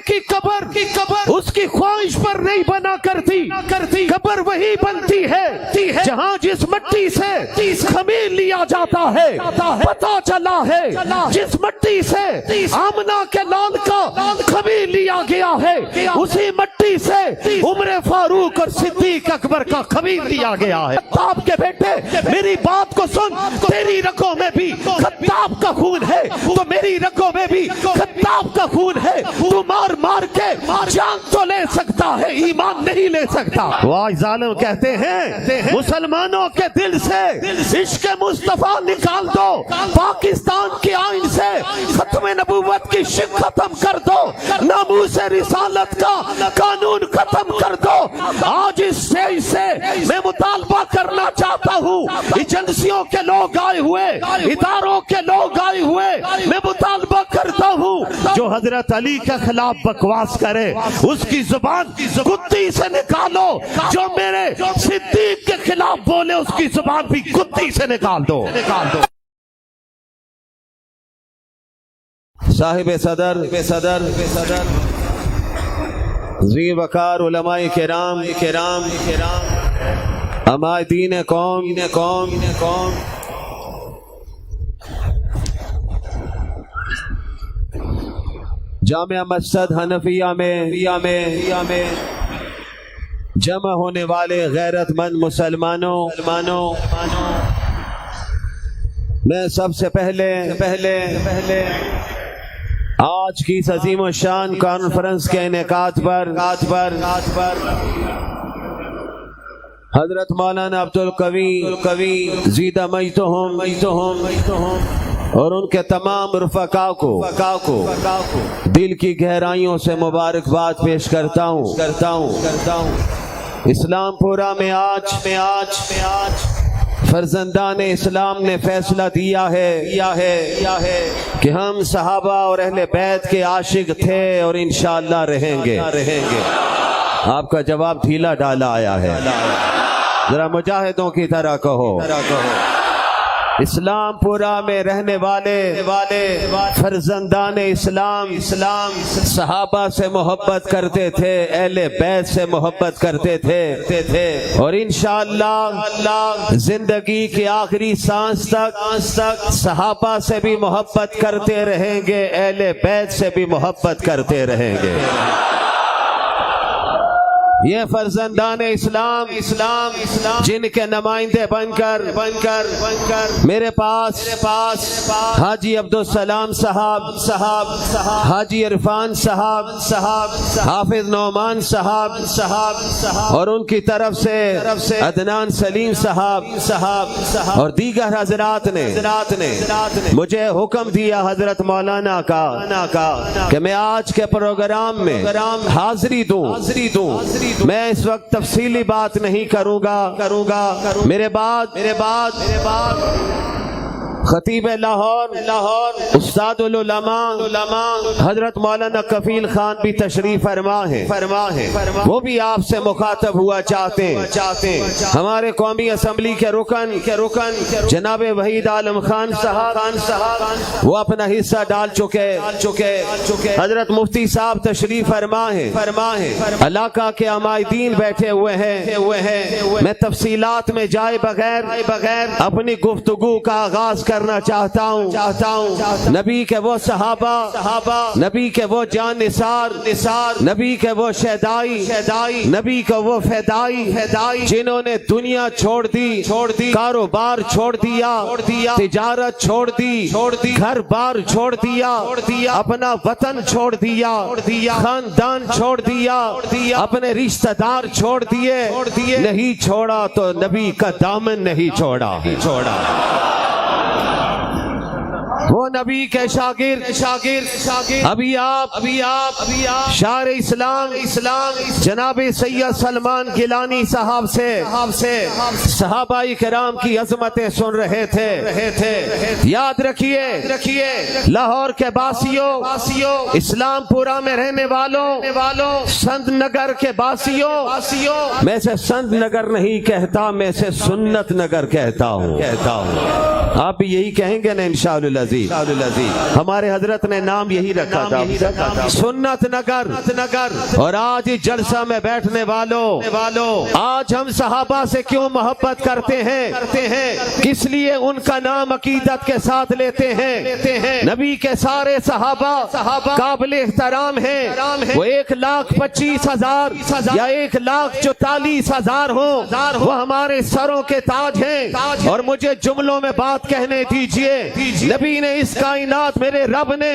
کی قبر اس کی خواہش پر نہیں بنا کرتی، قبر وہی بنتی ہے جہاں جس مٹی سے خمیر لیا جاتا ہے، پتہ چلا ہے جس مٹی سے آمنہ کے لال کا خمیر لیا گیا ہے، اسی مٹی سے عمر فاروق اور صدیق اکبر کا خمیر لیا گیا ہے۔ خطاب کے بیٹے میری بات کو سن، تیری رگوں میں بھی خطاب کا خون ہے تو میری رگوں میں بھی خطاب کا خون ہے۔ تو مار مار کے جان تو لے سکتا ہے، ایمان نہیں لے سکتا۔ وہ ظالم کہتے ہیں مسلمانوں کے دل سے عشق مصطفیٰ نکال دو، پاکستان کے آئین سے ختم نبوت کی شک ختم کر دو، ناموس رسالت کا قانون ختم کر دو۔ آج اس اسٹیج سے میں مطالبہ کرنا چاہتا ہوں، ایجنسیوں کے لوگ آئے ہوئے، اداروں کے لوگ آئے ہوئے، میں مطالبہ کرتا ہوں جو حضرت علی کے خلاف بکواس کرے اس کی زبان کتی سے نکالو، جو میرے صدیق کے خلاف بولے اس کی زبان بھی کتی سے نکال دو۔ صاحب صدر ذی وقار علماء کرام امائے دین قوم جامع مسجد حنفیہ میں جمع ہونے والے غیرت مند مسلمانوں، میں سب سے پہلے آج کی اس عظیم الشان کانفرنس کے انعقاد پر حضرت مولانا عبدالقوی زیدہ مجدہم اور ان کے تمام رفقاء کو دل کی گہرائیوں سے مبارکباد پیش کرتا ہوں۔ اسلام پورا میں آج فرزندان اسلام نے فیصلہ دیا ہے کہ ہم صحابہ اور اہل بیت کے عاشق تھے اور انشاءاللہ رہیں گے۔ آپ کا جواب ڈھیلا ڈالا آیا ہے، ذرا مجاہدوں کی طرح کہو۔ اسلام پورا میں رہنے والے فرزندان اسلام صحابہ سے محبت کرتے تھے، اہل بیت سے محبت کرتے تھے اور انشاءاللہ زندگی کی آخری سانس تک صحابہ سے بھی محبت کرتے رہیں گے، اہل بیت سے بھی محبت کرتے رہیں گے۔ یہ فرزندان اسلام جن کے نمائندے بن کر میرے پاس حاجی عبدالسلام صاحب، حاجی عرفان صاحب، حافظ نعمان صاحب اور ان کی طرف سے عدنان سلیم صاحب اور دیگر حضرات نے مجھے حکم دیا حضرت مولانا کا کہ میں آج کے پروگرام میں حاضری دوں۔ میں اس وقت تفصیلی بات نہیں کروں گا، میرے بعد خطیب لاہور استاد العلماء حضرت مولانا کفیل خان بھی تشریف فرما ہے، وہ بھی آپ سے مخاطب ہوا چاہتے ہیں۔ ہمارے قومی اسمبلی کے رکن جناب وحید عالم خان صاحب وہ اپنا حصہ ڈال چکے۔ حضرت مفتی صاحب تشریف فرما ہے، علاقہ کے عمائدین بیٹھے ہوئے ہیں۔ میں تفصیلات میں جائے بغیر اپنی گفتگو کا آغاز کرنا چاہتا ہوں۔ نبی کے وہ صحابہ، نبی کے وہ جان نثار، نبی کے وہ شہدائی، نبی کے وہ فدائی جنہوں نے دنیا چھوڑ دی، کاروبار چھوڑ دیا، تجارت چھوڑ دی، گھر بار چھوڑ دیا، اپنا وطن چھوڑ دیا، خاندان چھوڑ دیا، اپنے رشتہ دار چھوڑ دیے، نہیں چھوڑا تو نبی کا دامن نہیں چھوڑا۔ وہ نبی کے شاگرد ابھی آپ شاعر اسلام جناب سید سلمان گیلانی صاحب سے صحابہ کرام کی عظمتیں سن رہے تھے۔ یاد رکھیے لاہور کے باسیوں، اسلام پورا میں رہنے والوں، سند نگر کے باسیوں، میں سے سند نگر نہیں کہتا، میں سے سنت نگر کہتا ہوں۔ آپ بھی یہی کہیں گے نا انشاءاللہ۔ العزیز ہمارے حضرت نے نام یہی رکھا تھا، سنت نگر۔ اور آج اس جلسہ میں بیٹھنے والوں آج ہم صحابہ سے کیوں محبت کرتے ہیں، کس لیے ان کا نام عقیدت کے ساتھ لیتے ہیں؟ نبی کے سارے صحابہ قابل احترام ہیں، وہ 1,25,000 یا 1,44,000 ہوں، وہ ہمارے سروں کے تاج ہیں۔ اور مجھے جملوں میں بات کہنے دیجئے، نبی نے اس کائنات، میرے رب نے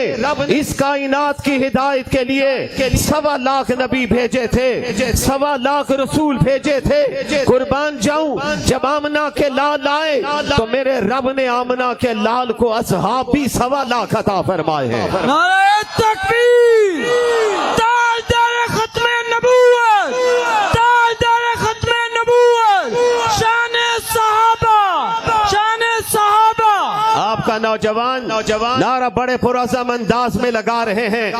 اس کائنات کی ہدایت کے لیے 1.25 لاکھ نبی بھیجے تھے، 1.25 لاکھ رسول بھیجے تھے۔ قربان جاؤں، جب آمنہ کے لال آئے تو میرے رب نے آمنہ کے لال کو اصحاب بھی 1.25 لاکھ عطا فرمائے ہیں۔ نعرہ تکبیر، تاجدار ختم نبوت، تاجدار ختم نبوت، شان صحابہ، شان صحابہ۔ آپ کا نوجوان نعرہ بڑے پرعزم انداز میں لگا رہے ہیں،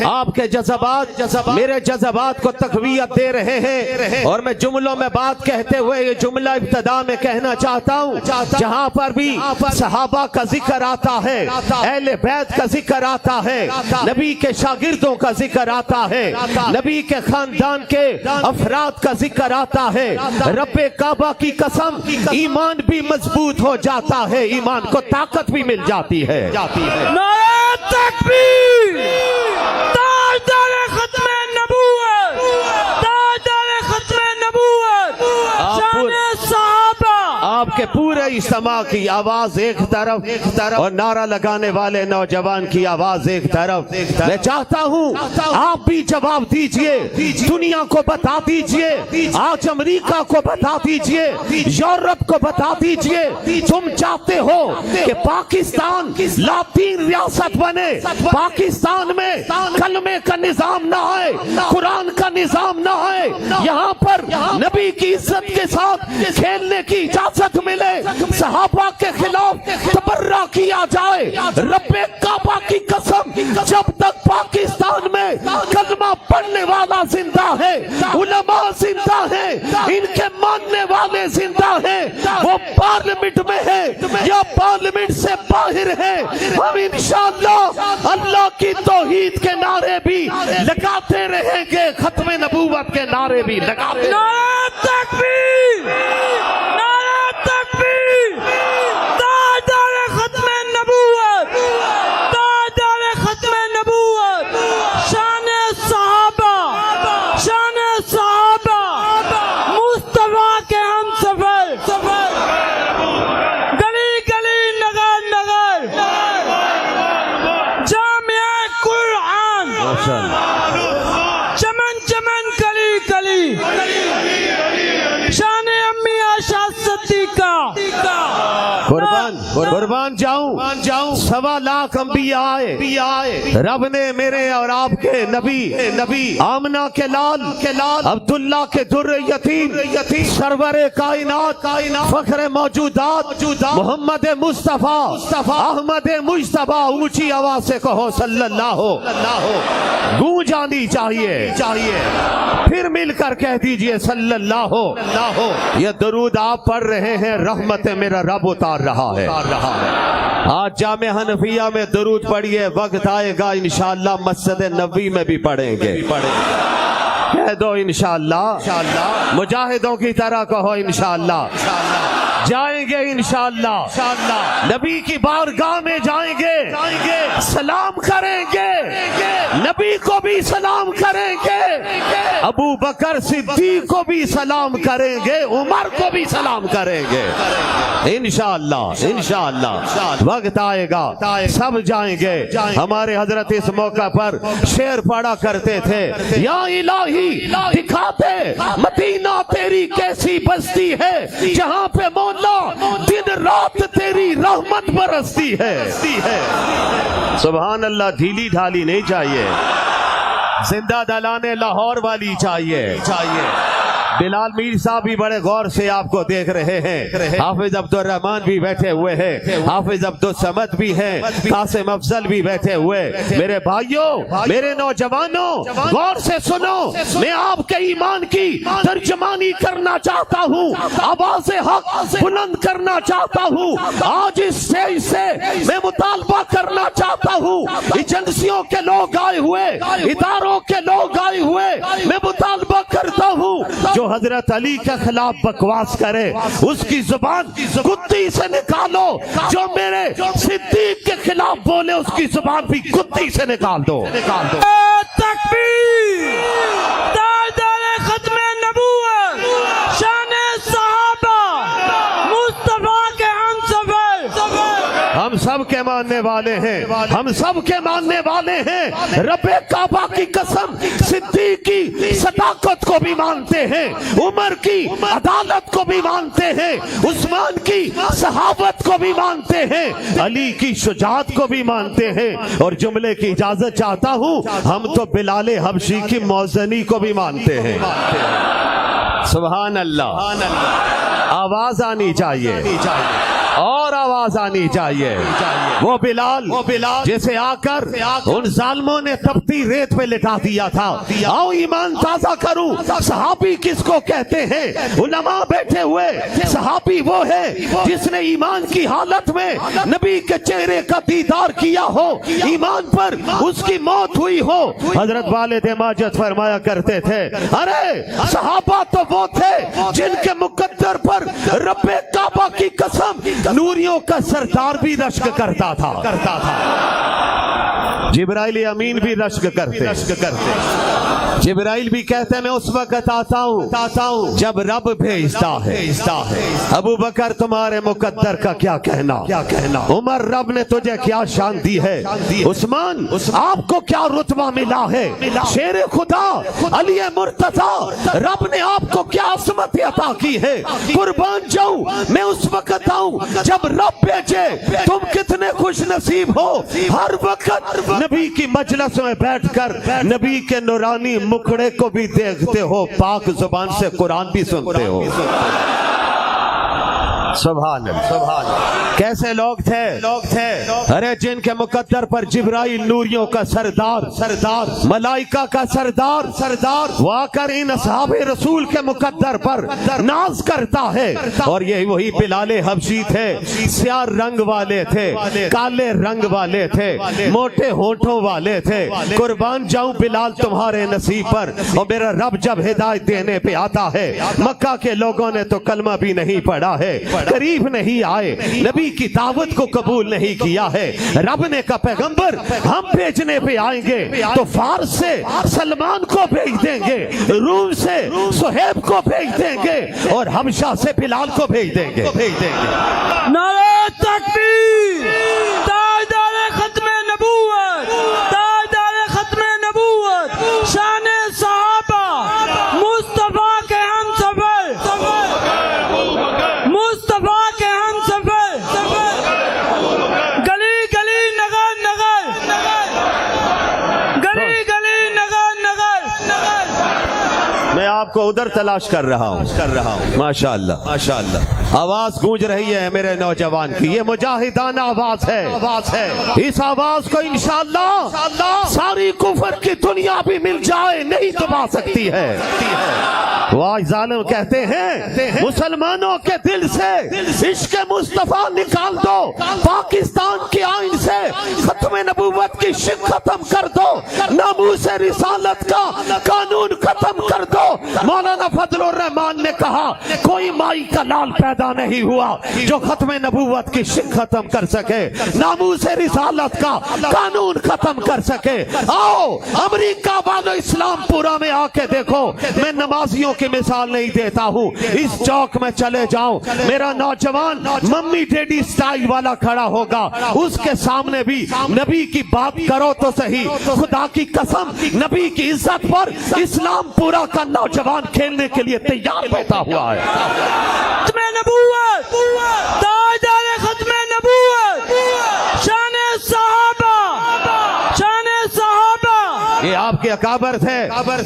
آپ کے جذبات میرے جذبات کو تقویت دے رہے ہیں۔ اور میں جملوں میں بات کہتے ہوئے یہ جملہ ابتدا میں کہنا چاہتا ہوں، جہاں پر بھی صحابہ کا ذکر آتا ہے، اہل بیت کا ذکر آتا ہے، نبی کے شاگردوں کا ذکر آتا ہے، نبی کے خاندان کے افراد کا ذکر آتا ہے، رب کعبہ کی قسم ایمان بھی مضبوط ہو جاتا ہے، ایمان کو طاقت بھی مل جاتی ہے۔ نعرہ تکبیر، تاجدار ختم نبوت، تاجدار ختم نبوت، شان صحابہ۔ آپ کے پورے اجتماع کی آواز ایک طرف اور نعرہ لگانے والے نوجوان کی آواز ایک طرف۔ میں چاہتا ہوں آپ بھی جواب دیجئے، دنیا کو بتا دیجئے، آج امریکہ کو بتا دیجئے، یورپ کو بتا دیجئے، تم چاہتے ہو کہ پاکستان لاطین ریاست بنے، پاکستان میں کلمے کا نظام نہ آئے، قرآن کا نظام نہ آئے، یہاں پر نبی کی عزت کے ساتھ کھیلنے کی اجازت ملے، صحابہ کے خلاف تبرہ کیا جائے، رب کعبہ کی قسم جب تک پاکستان میں کلمہ پڑھنے والا زندہ ہے، علماء زندہ ہیں، ان کے ماننے والے زندہ ہیں، وہ پارلیمنٹ میں ہے یا پارلیمنٹ سے باہر ہے، ہم انشاءاللہ اللہ کی توحید کے نعرے بھی لگاتے رہیں گے، ختم نبوت کے نعرے بھی لگاتے رہیں گے۔ نعرہ تکبیر، نعرہ تکبیر، تاجدار ختم نبوت، تاجدار ختم نبوت، شان صحابہ، شان صحابہ، مصطفیٰ کے ہم سفر، گلی گلی نگر نگر، جامعہ قرآن، چمن چمن کلی کلی، شان امی عائشہ صدیقہ۔ قربان جاؤں 1.25 لاکھ انبیاء آئے، رب نے میرے اور آپ کے نبی آمنہ کے لال عبداللہ کے در یتیم، سرور کائنات فخر موجودات محمد مصطفیٰ احمد مجتبیٰ، اونچی آواز سے کہو صلی اللہ، گونج آنی چاہیے، پھر مل کر کہہ دیجئے صلی اللہ۔ یہ درود آپ پڑھ رہے ہیں، رحمت میرا رب اتار رہا ہے۔ آج جامع حنفیہ میں درود پڑھیے، وقت آئے گا انشاءاللہ مسجد نبوی میں بھی پڑھیں گے، کہہ دو انشاءاللہ، مجاہدوں کی طرح کہو انشاءاللہ، جائیں گے انشاءاللہ، نبی کی بارگاہ میں جائیں گے، سلام کریں گے، نبی کو بھی سلام کریں گے، ابو بکر صدیق کو بھی سلام کریں گے، عمر کو بھی سلام کریں گے، انشاءاللہ وقت آئے گا سب جائیں گے۔ ہمارے حضرت اس موقع پر شعر پڑھا کرتے تھے، یا الہی دکھا دے مدینہ تیری کیسی بستی ہے، جہاں پہ مولا دن رات تیری رحمت برستی ہے۔ سبحان اللہ، ڈھیلی ڈھالی نہیں چاہیے، زندہ دلانے لاہور والی چاہیے۔ بلال میر صاحب بھی بڑے غور سے آپ کو دیکھ رہے ہیں، حافظ عبدالرحمان بھی بیٹھے ہوئے ہیں، حافظ عبدالصمد بھی ہیں، قاسم افضل بھی بیٹھے ہوئے۔ میرے بھائیوں، میرے نوجوانوں، غور سے سنو، میں آپ کے ایمان کی ترجمانی کرنا چاہتا ہوں، آواز حق بلند کرنا چاہتا ہوں۔ آج اس اسٹیج سے میں مطالبہ کرنا چاہتا ہوں، ایجنسیوں کے لوگ آئے ہوئے، اداروں کے لوگ آئے ہوئے، میں مطالبہ کرتا ہوں جو حضرت علی کے خلاف بکواس کرے اس کی زبان کتی سے نکالو، جو میرے صدیق کے خلاف بولے اس کی زبان بھی کتی سے نکال دو۔ تکبیر، تاجدار ختم نبوت، شان صحابہ، مصطفیٰ کے ہم سفر، ہم سب کے ماننے والے ہیں، ہم سب کے ماننے والے ہیں۔ رب کعبہ کی قسم، صدیق کی صداقت کو بھی مانتے ہیں، عمر کی عدالت کو بھی مانتے ہیں، عثمان کی صحابت کو بھی مانتے ہیں، علی کی شجاعت کو بھی مانتے ہیں، اور جملے کی اجازت چاہتا ہوں، ہم تو بلال حبشی کی موزنی کو بھی مانتے ہیں۔ سبحان اللہ، آواز آنی چاہیے اور آواز آنی چاہیے۔ وہ بلال جسے آ کر ان ظالموں نے تپتی ریت پہ لٹا دیا تھا۔ آؤ ایمان تازہ کروں، صحابی کس کو کہتے ہیں؟ علماء بیٹھے ہوئے، صحابی وہ ہے جس نے ایمان کی حالت میں نبی کے چہرے کا دیدار کیا ہو، ایمان پر اس کی موت ہوئی ہو۔ حضرت والد ماجد فرمایا کرتے تھے، ارے صحابہ تو وہ تھے جن کے مقدر پر رب کعبہ کی قسم نوریوں کا سردار بھی رشک کرتا تھا۔ جبرائیل امین بھی رشک کرتے، جبرائیل بھی کہتے ہیں میں اس وقت آتا ہوں جب رب بھیجتا ہے۔ ابو بکر تمہارے مقدر کا کیا کہنا، عمر رب نے تجھے کیا شان دی ہے، عثمان آپ کو کیا رتبہ ملا ہے، شیر خدا علی مرتضی رب نے آپ کو کیا عظمت عطا کی ہے۔ قربان جاؤں میں اس وقت آؤں جب رب بھیجے، تم کتنے خوش نصیب ہو، ہر وقت نبی کی مجلس میں بیٹھ کر نبی کے نورانی مکھڑے کو بھی دیکھتے ہو، پاک زبان سے قرآن بھی سنتے ہو۔ سبحان اللہ، کیسے لوگ تھے، ارے جن کے مقدر پر جبرائیل نوریوں کا سردار، ملائکہ کا سردار وہ آ کر ان اصحاب رسول کے مقدر پر ناز کرتا ہے۔ اور یہ وہی بلال حبشی تھے، سیاہ رنگ والے تھے، کالے رنگ والے تھے، موٹے ہونٹوں والے تھے۔ قربان جاؤں بلال تمہارے نصیب پر۔ اور میرا رب جب ہدایت دینے پہ آتا ہے، مکہ کے لوگوں نے تو کلمہ بھی نہیں پڑھا ہے، قریب نہیں آئے، نبی کی دعوت کو قبول نہیں کیا ہے۔ رب نے کہا پیغمبر ہم بھیجنے پہ آئیں گے تو فارس سے سلمان کو بھیج دیں گے، روم سے صہیب کو بھیج دیں گے، اور حبشہ سے بلال کو بھیج دیں گے۔ نعرہ تکبیر، تاجدار ختم نبوت، تاجدار ختم نبوت، شان صحابہ، مصطفیٰ کے ہم سفر، مصطفیٰ کے ہم سفر، گلی گلی نگر نگر، گلی گلی نگر نگر۔ میں آپ کو ادھر تلاش کر رہا ہوں۔ ماشاءاللہ آواز گونج رہی ہے میرے نوجوان کی، یہ مجاہدانہ آواز ہے۔ اس آواز کو انشاءاللہ ساری کفر کی دنیا بھی مل جائے نہیں دبا سکتی ہے۔ وہ ظالم کہتے ہیں مسلمانوں کے دل سے عشق مصطفیٰ نکال دو، پاکستان کے آئین سے ختم نبوت کی شک ختم کر دو، ناموس رسالت کا قانون ختم کر دو۔ مولانا فضل الرحمان نے کہا کوئی مائی کا لال پیدا نہیں ہوا جو ختم نبوت کی شک ختم کر سکے، ناموس رسالت کا قانون ختم کر سکے۔ آؤ امریکہ والو اسلام پورا میں آ کے دیکھو، میں نمازیوں کی مثال نہیں دیتا ہوں، اس چوک میں چلے جاؤں، میرا نوجوان ممی ڈیڈی سٹائل والا کھڑا ہوگا، اس کے سامنے بھی نبی کی بات کرو تو صحیح، خدا کی قسم نبی کی عزت پر اسلام پورا کا نوجوان کھیلنے کے لیے تیار بیٹھا ہوا ہے۔ ختم نبوت، تاجدار ختم نبوت، شان صحابہ، شان صحابہ۔ یہ آپ کے کے اکابر تھے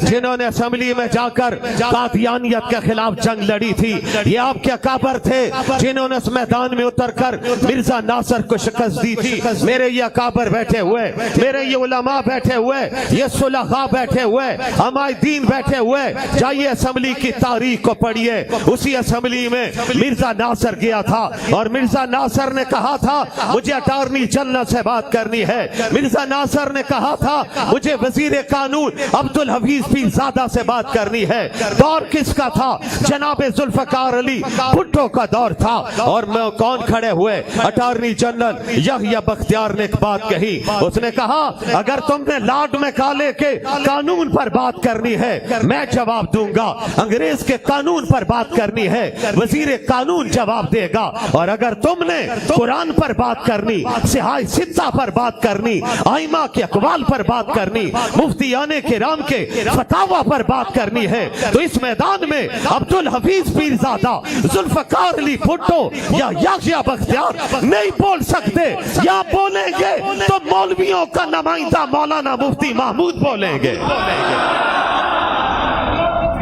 جنہوں نے اسمبلی میں جا کر قادیانیت کے خلاف جنگ لڑی تھی. یہ آپ کے اکابر تھے جنہوں نے اس میدان میں اتر کر مرزا ناصر کو شکست دی تھی. میرے یہ اکابر بیٹھے ہوئے, میرے یہ علماء بیٹھے ہوئے, یہ صلحاء بیٹھے ہوئے, عمائدین بیٹھے ہوئے, جائیے اسمبلی کی تاریخ کو پڑھیے. اسی اسمبلی میں مرزا ناصر گیا تھا اور مرزا ناصر نے کہا تھا مجھے اٹارنی جنرل سے بات کرنی ہے. مرزا ناصر نے کہا تھا مجھے وزیر قانون عبدالحفیظ پیرزادہ سے بات کرنی ہے. دور کس کا تھا؟ جناب ذوالفقار علی بھٹو کا دور تھا. اور میں کون کھڑے ہوئے؟ اٹارنی جنرل یحییٰ بختیار نے ایک بات کہی. اس نے کہا اگر تم نے لارڈ میکالے کے قانون پر بات کرنی ہے میں جواب دوں گا, انگریز کے قانون پر بات کرنی ہے وزیر قانون جواب دے گا, اور اگر تم نے قرآن پر بات کرنی, صحاح ستہ پر بات کرنی, ائمہ کے اقوال پر بات کرنی, مفتیان کرام کے فتاوی پر بات کرنی ہے تو اس میدان میں عبدالحفیظ پیرزادہ, ذوالفقار علی بھٹو یا یحییٰ بختیار نہیں بول سکتے. یا بولیں گے تو مولویوں کا نمائندہ مولانا مفتی محمود بولیں گے.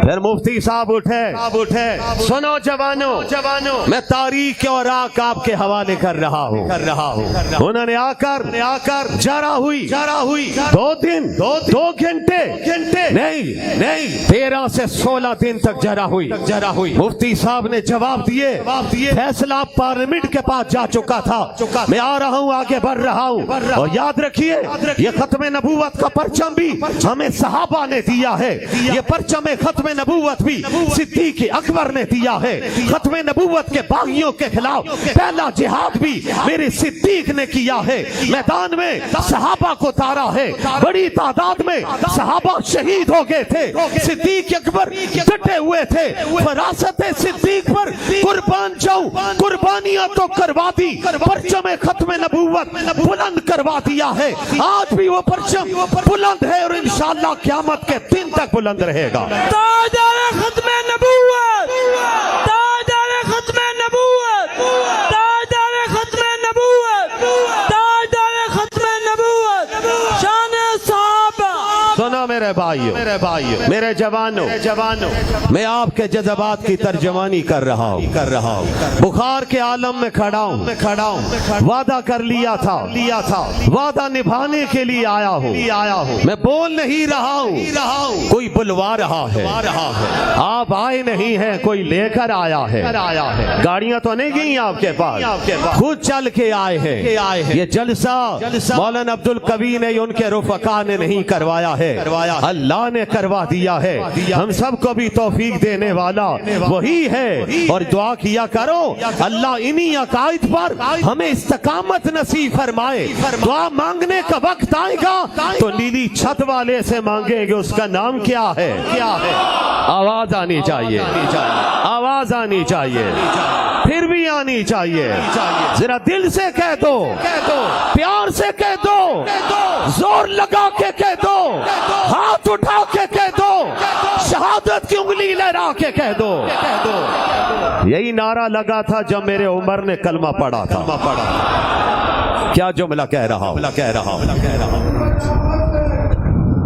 پھر مفتی صاحب اٹھے, سنو جوانوں, میں تاریخ کے اوراق آپ کے حوالے کر رہا ہوں. انہوں نے آ کر جرا ہوئی 2 دن 2 گھنٹے نہیں 13 سے 16 دن تک جرا ہوئی. مفتی صاحب نے جواب دیے. فیصلہ پارلیمنٹ کے پاس جا چکا تھا. میں آ رہا ہوں, آگے بڑھ رہا ہوں. اور یاد رکھیے یہ ختم نبوت کا پرچم بھی ہمیں صحابہ نے دیا ہے. یہ پرچم ختم نبوت بھی صدیق اکبر نے دیا ہے. ختم نبوت کے باغیوں کے خلاف پہلا جہاد بھی میرے صدیق نے کیا ہے. میدان میں صحابہ کو اتارا ہے, بڑی تعداد میں صحابہ شہید ہو گئے تھے. صدیق اکبر ڈٹے ہوئے تھے, فراست صدیق پر قربان جاؤں, قربانیاں تو کروا دی, پرچم ختم نبوت بلند کروا دیا ہے. آج بھی وہ پرچم بلند ہے اور انشاءاللہ قیامت کے دن تک بلند رہے گا. تاجدار ختم نبوت, تاجدار ختم نبوت, تاجدار ختم نبوت, تاجدار ختم نبوت, شان صحابہ. سنو میرے بھائیو, میرے جوانوں, میں آپ کے جذبات کی ترجمانی کر رہا ہوں. بخار کے عالم میں کھڑا ہوں. وعدہ کر لیا تھا, وعدہ نبھانے کے لیے آیا ہوں. میں بول نہیں رہا ہوں, کوئی بلوا رہا ہے. آپ آئے نہیں ہیں, کوئی لے کر آیا ہے. گاڑیاں تو نہیں گئی آپ کے پاس, خود چل کے آئے ہیں. یہ جلسہ مولانا عبدالقوی نے ان کے رفقا نے نہیں کروایا ہے, اللہ نے کروا دیا ہے. ہم سب کو بھی توفیق دینے والا وہی ہے. اور دعا کیا کرو اللہ انہی عقائد پر ہمیں استقامت نصیب فرمائے. دعا مانگنے کا وقت آئے گا تو نیلی چھت والے سے مانگیں گے, اس کا نام کیا ہے؟ آواز آنی چاہیے, آواز آنی چاہیے, پھر بھی آنی چاہیے. ذرا دل سے کہہ دو, پیار سے کہہ دو, زور لگا کے کہہ دو, ہاتھ اٹھا کے کہہ دو, شہادت کی انگلی لہرا کے کہہ دو. یہی نعرہ لگا تھا جب میرے عمر نے کلمہ پڑھا تھا. کیا جملہ کہہ رہا ہوں.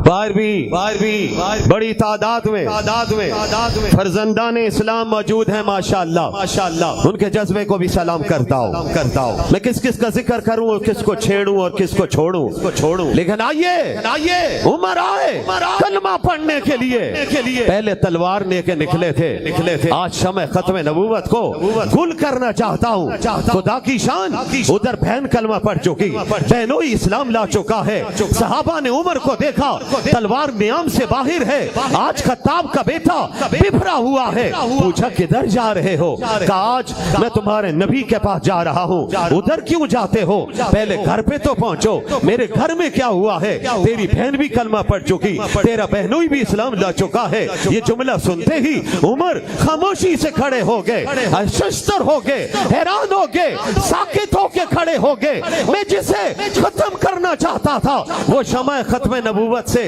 باہر بھی بڑی تعداد میں فرزندان اسلام موجود ہیں. ماشاءاللہ ان کے جذبے کو بھی سلام کرتا ہوں. میں کس کا ذکر کروں اور کس کو چھیڑوں اور کس کو چھوڑوں, لیکن آئیے عمر آئے کلمہ پڑھنے کے لیے. پہلے تلوار لے کے نکلے تھے, آج شمع ختم نبوت کو گل کرنا چاہتا ہوں. خدا کی شان, ادھر بہن کلمہ پڑھ چکی, بہنوں اسلام لا چکا ہے. صحابہ نے عمر کو دیکھا تلوار نیام سے باہر ہے, آج خطاب کا بیٹا بفرا ہوا ہے. پوچھا کدھر جا رہے ہو؟ کہا آج میں تمہارے نبی کے پاس جا رہا ہوں. ادھر کیوں جاتے ہو؟ پہلے گھر پہ تو پہنچو, میرے گھر میں کیا ہوا ہے؟ تیری بہن بھی کلمہ پڑھ چکی, تیرا بہنوئی بھی اسلام لا چکا ہے. یہ جملہ سنتے ہی عمر خاموشی سے کھڑے ہو گئے, ششتر ہو گئے, حیران ہو گئے, ساکت ہو کے کھڑے ہو گئے. میں جسے ختم کرنا چاہتا تھا وہ شمع ختم نبوت سے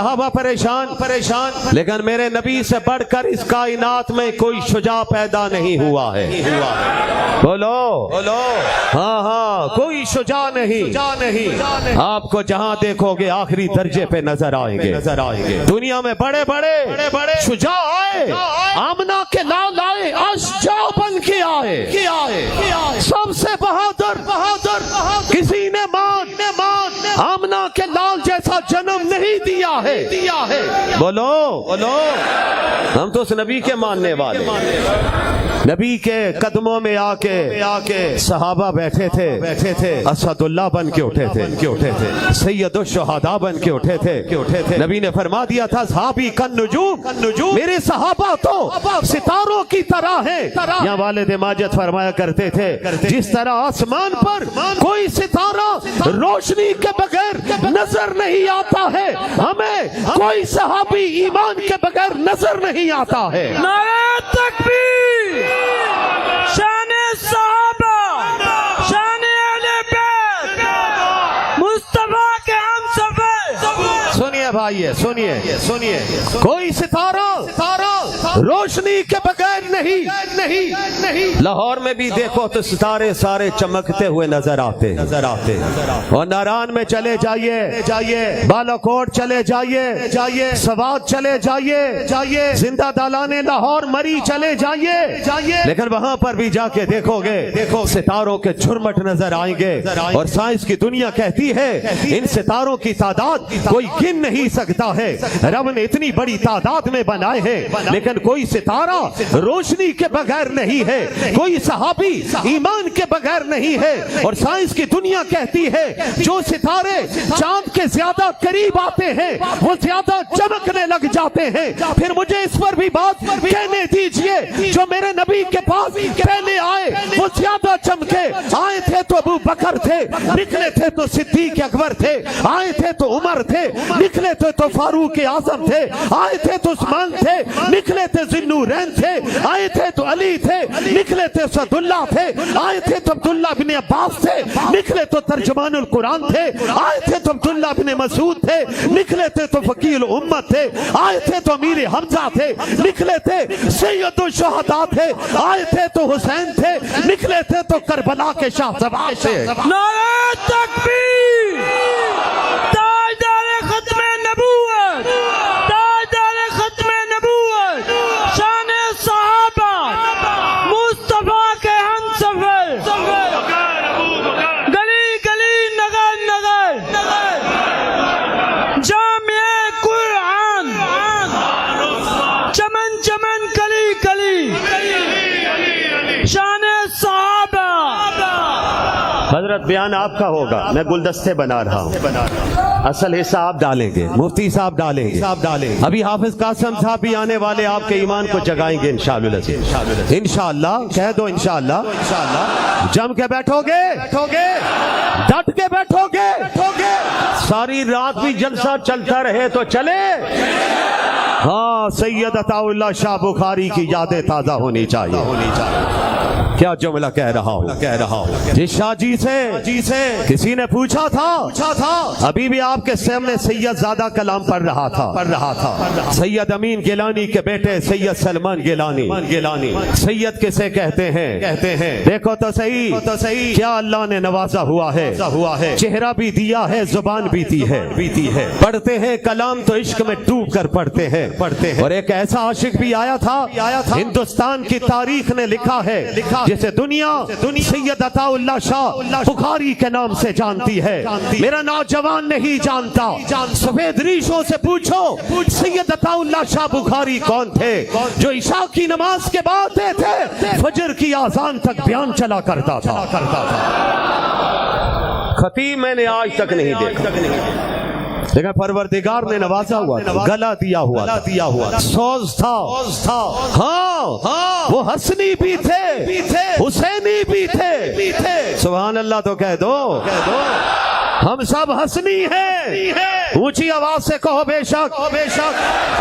صحابہ پریشان لیکن میرے نبی سے بڑھ کر اس کائنات میں کوئی شجاع پیدا نہیں ہوا ہے. بولو ہاں کوئی شجاع نہیں. آپ کو جہاں دیکھو گے آخری درجے پہ نظر آئیں گے. دنیا میں بڑے بڑے شجاع آئے, آمنہ کے لال آئے, اشجاع بن کے آئے. سب سے بہادر کسی نے آمنہ کے لال جیسا جنم نہیں دیا ہے. بولو ہم تو اس نبی کے ماننے والے. نبی کے قدموں میں آ کے صحابہ بیٹھے تھے, اسد اللہ بن کے اٹھے تھے, سید الشہداء بن کے اٹھے تھے. نبی نے فرما دیا تھا صحابی کن نجوم, میرے صحابہ تو ستاروں کی طرح ہیں. یہاں والد ماجد فرمایا کرتے تھے جس طرح آسمان پر کوئی ستارہ روشنی کے بغیر نظر نہیں آتا ہے, ہمیں کوئی صحابی ایمان کے بغیر نظر نہیں آتا ہے. نعرہ تکبیر, شان صحابہ, شان اہل بیت, مصطفیٰ کے ہم سفر. سنیے بھائی, سنیے کوئی ستارہ روشنی کے بغیر نہیں. لاہور میں بھی دیکھو تو ستارے سارے چمکتے ہوئے نظر آتے. اور ناران میں چلے جائیے, بالا کوٹ چلے جائیے, سوات چلے جائیے, زندہ دالانے لاہور مری چلے جائیے, لیکن وہاں پر بھی جا کے دیکھو گے ستاروں کے جھرمٹ نظر آئیں گے. اور سائنس کی دنیا کہتی ہے ان ستاروں کی تعداد کوئی گن نہیں سکتا ہے. رب نے اتنی بڑی تعداد میں بنائے ہیں لیکن کوئی ستارہ روشنی کے بغیر نہیں ہے, کوئی صحابی ایمان کے بغیر نہیں ہے. اور سائنس کی دنیا کہتی ہے جو ستارے چاند کے زیادہ قریب آتے ہیں وہ زیادہ چمکنے لگ جاتے ہیں. پھر مجھے اس پر بھی بات کہنے دیجئے, جو میرے نبی کے پاس پہلے آئے وہ زیادہ چمکے. آئے تھے تو ابو بکر تھے, نکلے تھے تو صدیق اکبر تھے, آئے تھے تو عمر تھے, نکلے تھے تو فاروق اعظم تھے, آئے تھے تو عثمان تھے, نکلے تھے ذوالنورین تھے, آئے تھے تو علی تھے, نکلے تھے سعد اللہ تھے, آئے تھے تو عبداللہ بن عباس تھے, نکلے تو ترجمان القرآن تھے, آئے تھے تو عبداللہ بن مسعود تھے, نکلے تھے تو فقیہ الامت تھے, آئے تھے تو امیر حمزہ تھے, نکلے تھے سید الشہداء تھے, آئے تھے تو حسین تھے, نکلے تھے تو کربلا کے شاہ زبان تھے. نعرہ تکبیر, تاجدار ختم نبوت, تاجدار ختم نبوت, شان صحابہ, مصطفیٰ کے ہم سفر, گلی گلی نگر نگر, جامع قرآن, چمن چمن کلی کلی, شان صحابہ. حضرت بیان آپ کا ہوگا, میں گلدستے بنا رہا ہوں, اصل حصہ آپ ڈالیں گے, مفتی صاحب ڈالیں گے, ابھی حافظ قاسم صاحب بھی آنے والے آپ کے ایمان کو جگائیں گے انشاءاللہ. کہہ دو انشاءاللہ. جم کے بیٹھو گے, ڈٹ کے بیٹھو گے, ساری رات بھی جلسہ چلتا رہے تو چلے. ہاں, سید عطا اللہ شاہ بخاری کی یادیں تازہ ہونی چاہیے. کیا جملہ کہہ رہا ہوں. جس شاہ جی سے کسی نے پوچھا تھا, ابھی بھی آپ کے سامنے سید زادہ کلام پڑھ رہا تھا, سید امین گیلانی کے بیٹے سید سلمان گیلانی. سید کسے کہتے ہیں دیکھو تو صحیح کیا اللہ نے نوازا ہوا ہے, چہرہ بھی دیا ہے, زبان بھی دی ہے, پڑھتے ہیں کلام تو عشق میں ڈوب کر پڑھتے ہیں. اور ایک ایسا عاشق بھی آیا تھا ہندوستان کی تاریخ نے لکھا ہے جسے دنیا سید عطا اللہ شاہ بخاری کے نام سے جانتی ہے. میرا نوجوان نہیں جانتا, سفید ریشوں سے پوچھو سید عطا اللہ شاہ بخاری کون تھے, جو عشاء کی نماز کے بعد تھے فجر کی اذان تک بیان چلا کرتا تھا. خطیب میں نے آج تک نہیں دیکھا, لیکن پروردگار نے نوازا ہوا تھا, گلا دیا ہوا, سوز تھا. ہاں, وہ حسنی بھی تھے, حسینی بھی تھے. سبحان اللہ تو کہہ دو, ہم سب حسنی ہیں. اونچی آواز سے کہو بے شک.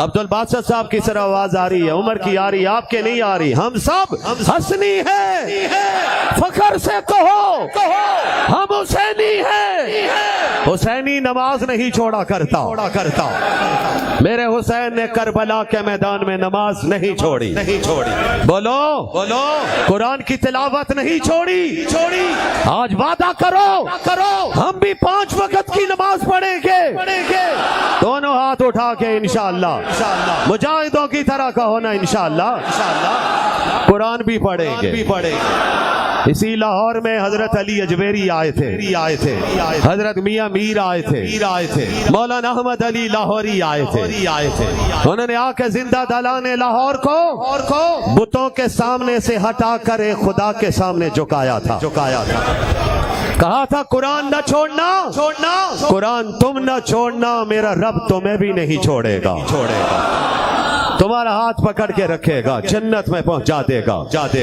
عبد الباسط صاحب کی طرح آواز آ رہی ہے, عمر کی آ رہی ہے, آپ کے نہیں آ رہی. ہم سب حسنی ہیں. فخر سے کہو ہم حسینی ہیں. حسینی نماز نہیں چھوڑا کرتا. میرے حسین نے کربلا کے میدان میں نماز نہیں چھوڑی بولو قرآن کی تلاوت نہیں چھوڑی آج وعدہ کرو ہم بھی 5 وقت کی نماز پڑھیں گے دونوں ہاتھ اٹھا کے انشاءاللہ مجاہدوں کی طرح کہو نا انشاءاللہ قرآن بھی پڑھیں گے اسی لاہور میں حضرت علی اجمیری آئے تھے حضرت میاں میر آئے تھے مولانا احمد علی لاہوری آئے تھے انہوں نے آ کے زندہ دلانے لاہور کو بتوں کے سامنے سے ہٹا کر ایک خدا کے سامنے جھکایا تھا کہا تھا قرآن نہ چھوڑنا قرآن تم نہ چھوڑنا میرا رب تمہیں بھی نہیں چھوڑے گا تمہارا ہاتھ پکڑ کے رکھے گا جنت میں پہنچا دے گا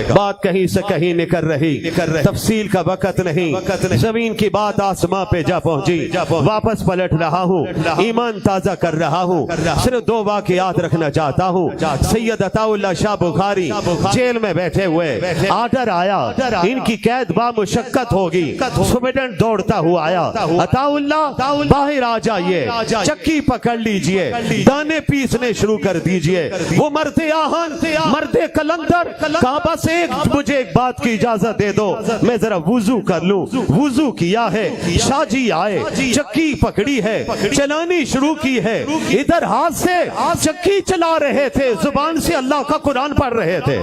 بات کہیں سے کہیں نکل رہی تفصیل کا وقت نہیں زمین کی بات آسمان پہ جا پہنچی واپس پلٹ رہا ہوں ایمان تازہ کر رہا ہوں صرف 2 واقعات رکھنا چاہتا ہوں سید عطا اللہ شاہ بخاری جیل میں بیٹھے ہوئے آرڈر آیا ان کی قید بامشقت ہوگی سپرڈنٹ دوڑتا ہوا آیا عطا اللہ باہر آ جائیے چکی پکڑ لیجئے دانے پیسنے شروع کر دیجئے وہ مرد آہن مرد کلندر کہا بس مجھے ایک بات کی اجازت دے دو میں ذرا وضو کر لوں وضو کیا ہے شاہ جی آئے چکی پکڑی ہے چلانی شروع کی ہے ادھر ہاتھ سے چکی چلا رہے تھے زبان سے اللہ کا قرآن پڑھ رہے تھے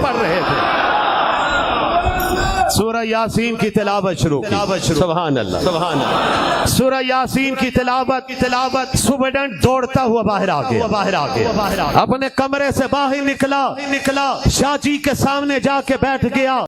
سورہ یاسین کی تلاوت شروع سبحان اللہ سورہ یاسین کی تلاوت سپرڈنٹ دوڑتا ہوا باہر آ گیا اپنے کمرے سے باہر نکلا شاہ جی کے سامنے جا کے بیٹھ گیا